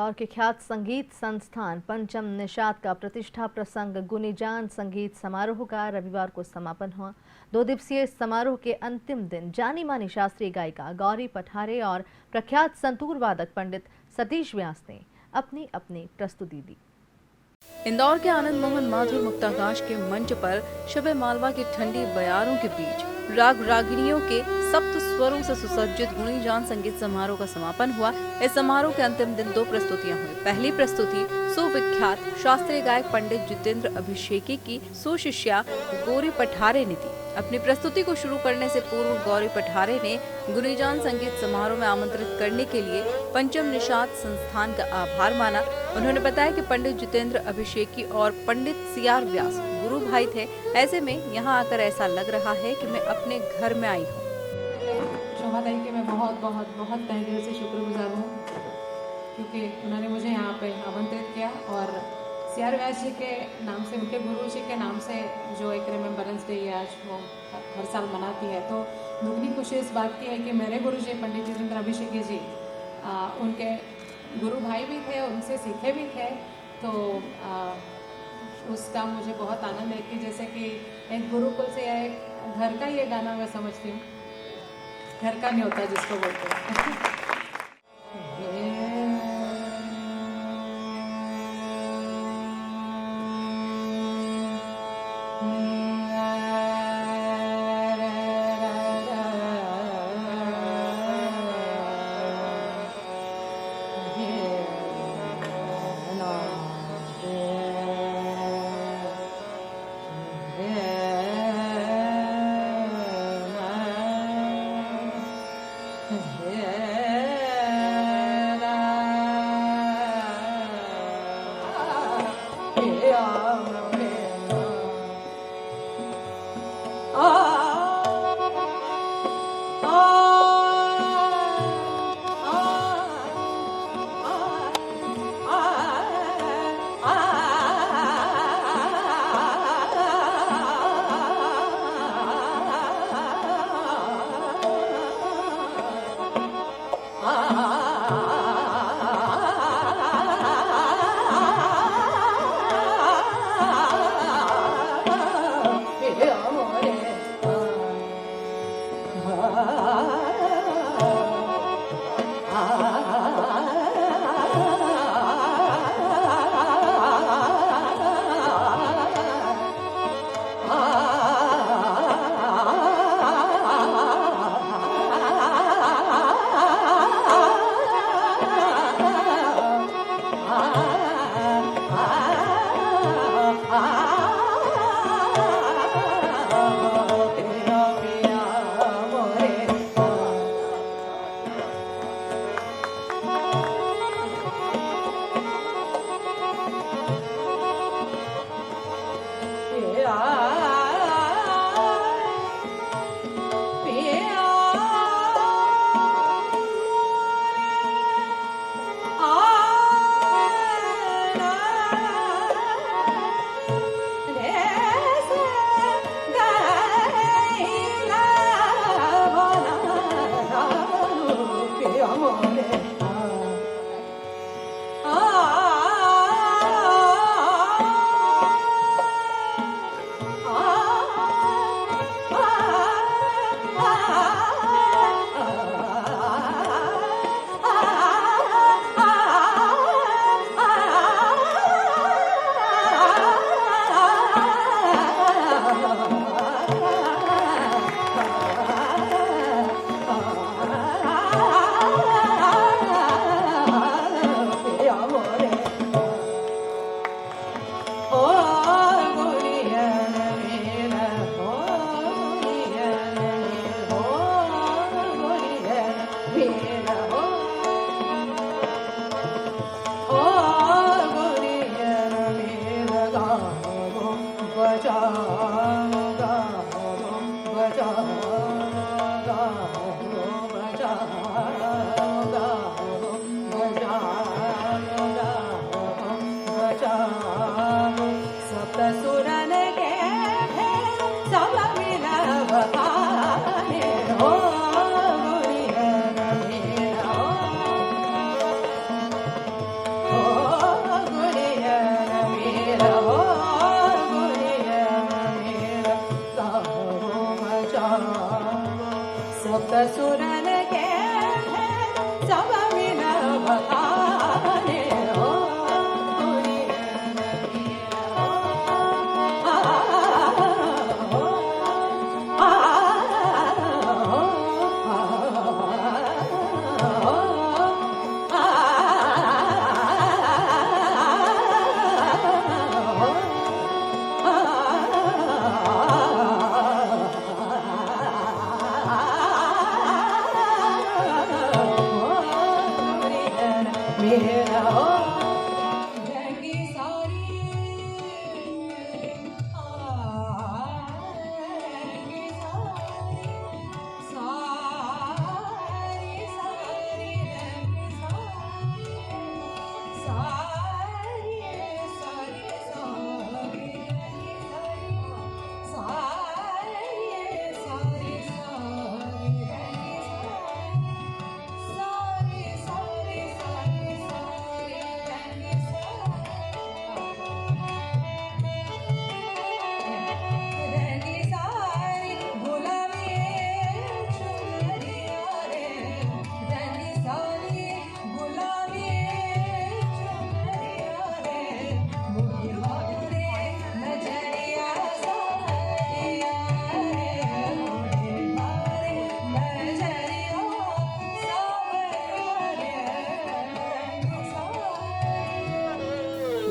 इंदौर के ख्यात संगीत संस्थान पंचम निषाद का प्रतिष्ठा प्रसंग गुनीजान संगीत समारोह का रविवार को समापन हुआ। 2 दिवसीय समारोह के अंतिम दिन जानी मानी शास्त्रीय गायिका गौरी पठारे और प्रख्यात संतूर वादक पंडित सतीश व्यास ने अपनी अपनी प्रस्तुति दी। इंदौर के आनंद मोहन माधुर मुक्ताकाश के मंच पर शबे मालवा की ठंडी बयारों के बीच राग रागिनियों के सप्त स्वरों से सुसज्जित गुनीजान संगीत समारोह का समापन हुआ। इस समारोह के अंतिम दिन 2 प्रस्तुतियां हुई। पहली प्रस्तुति सुविख्यात शास्त्रीय गायक पंडित जितेंद्र अभिषेकी की सुशिष्या गौरी पठारे ने दी। अपनी प्रस्तुति को शुरू करने से पूर्व गौरी पठारे ने गुनीजान संगीत समारोह में आमंत्रित करने के लिए पंचम निषाद संस्थान का आभार माना। उन्होंने बताया कि पंडित जितेंद्र अभिषेकी और पंडित सीआर व्यास गुरु भाई थे। ऐसे में यहाँ आकर ऐसा लग रहा है कि मैं अपने घर में आई हूँ। शोभा दाई के मैं बहुत बहुत बहुत तहे दिल से शुक्रगुजार हूँ, क्योंकि उन्होंने मुझे यहाँ पे आमंत्रित किया और सीआर व्यास जी के नाम से, उनके गुरु जी के नाम से जो एक रिमेम्बरेंस डे है आज वो हर साल मनाती है। तो दुगनी खुशी इस बात की है कि मेरे गुरु जी पंडित जितेंद्र अभिषेकी जी उनके गुरु भाई भी थे, उनसे सीखे भी थे। तो उसका मुझे बहुत आनंद है कि जैसे कि एक गुरुकुल से या एक घर का ये गाना मैं समझती हूँ, घर का न्योता जिसको बोलते हैं।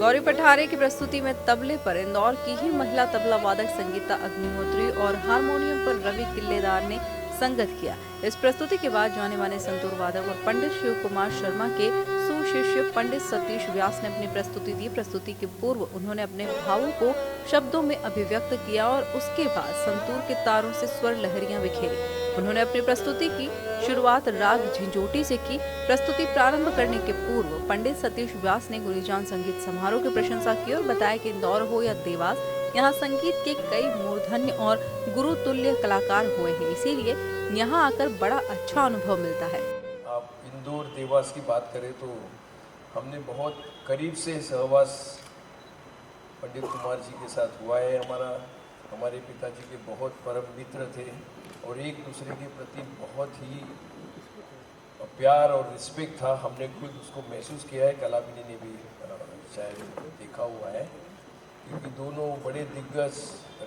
गौरी पठारे की प्रस्तुति में तबले पर इंदौर की ही महिला तबला वादक संगीता अग्निहोत्री और हारमोनियम पर रवि किल्लेदार ने संगत किया। इस प्रस्तुति के बाद जाने माने संतूर वादक और पंडित शिव कुमार शर्मा के सुशिष्य पंडित सतीश व्यास ने अपनी प्रस्तुति दी। प्रस्तुति के पूर्व उन्होंने अपने भावों को शब्दों में अभिव्यक्त किया और उसके बाद संतूर के तारों से स्वर लहरियां बिखेरी। उन्होंने अपनी प्रस्तुति की शुरुआत राग झिंझोटी से की। प्रस्तुति प्रारंभ करने के पूर्व पंडित सतीश व्यास ने गुनीजान संगीत समारोह की प्रशंसा की और बताया कि इंदौर हो या देवास, यहाँ संगीत के कई मूर्धन्य और गुरु तुल्य कलाकार हुए हैं, इसीलिए यहाँ आकर बड़ा अच्छा अनुभव मिलता है। आप इंदौर देवास की बात करें तो हमने बहुत करीब से सहवास पंडित कुमार जी के साथ हुआ है। हमारे पिताजी के बहुत परम मित्र थे और एक दूसरे के प्रति बहुत ही प्यार और रिस्पेक्ट था। हमने खुद उसको महसूस किया है, कलाविनी ने भी शायद देखा हुआ है, क्योंकि दोनों बड़े दिग्गज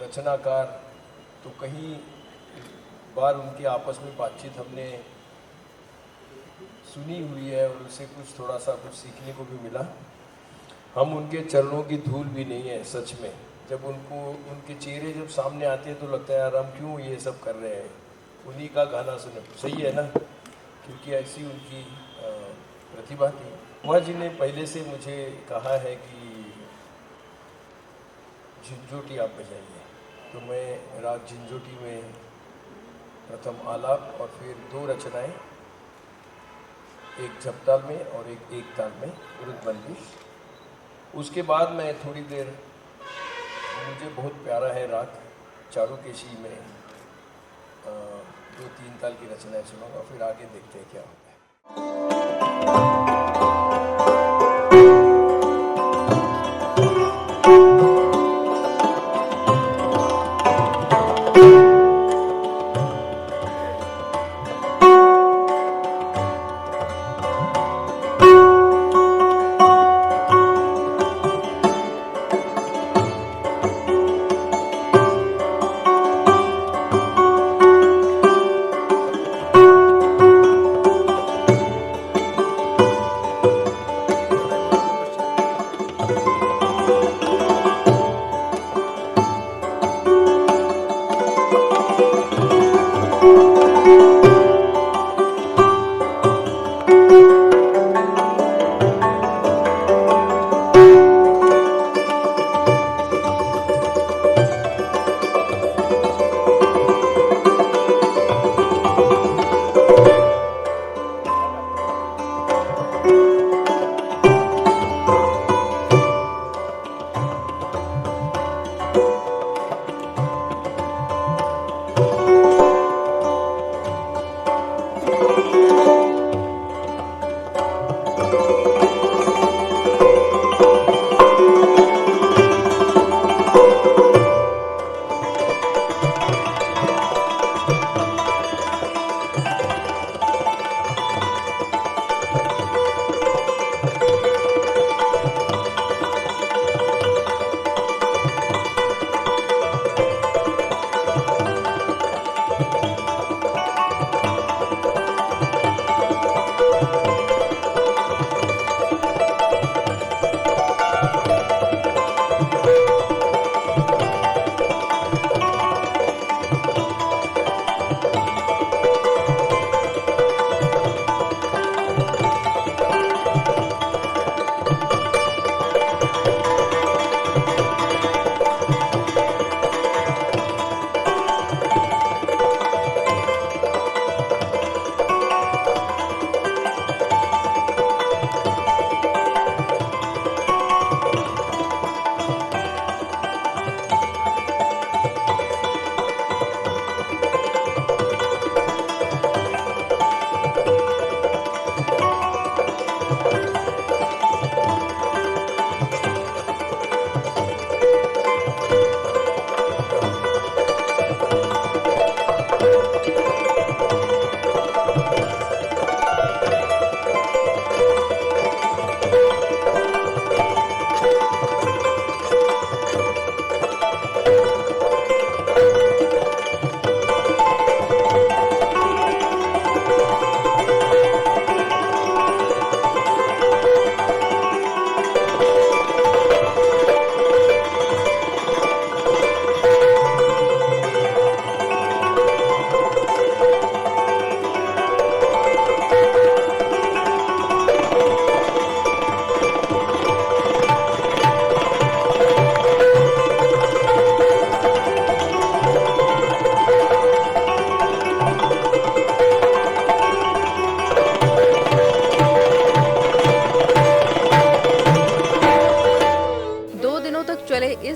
रचनाकार, तो कहीं बार उनकी आपस में बातचीत हमने सुनी हुई है और उससे कुछ थोड़ा सा कुछ सीखने को भी मिला। हम उनके चरणों की धूल भी नहीं है सच में। जब उनके चेहरे जब सामने आते हैं तो लगता है यार हम क्यों ये सब कर रहे हैं, उन्हीं का गाना सुने। सही है ना, क्योंकि ऐसी उनकी प्रतिभा थी। कुमार जी ने पहले से मुझे कहा है कि झिंझोटी आप बजाइए, तो मैं राग झिंझोटी में प्रथम आलाप और फिर 2 रचनाएं, एक झपताल में और एक ताल में उरुदबंदी। उसके बाद मैं थोड़ी देर, मुझे बहुत प्यारा है राग चारुकेशी में 2-3 ताल की रचनाएं सुनाऊंगा, फिर आगे देखते हैं क्या होता है।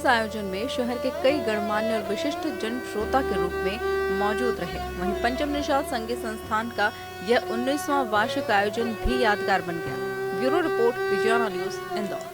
इस आयोजन में शहर के कई गणमान्य और विशिष्ट जन श्रोता के रूप में मौजूद रहे। वहीं पंचम निषाद संगीत संस्थान का यह 19वां वार्षिक आयोजन भी यादगार बन गया। Bureau report, Vijayana news, Indore.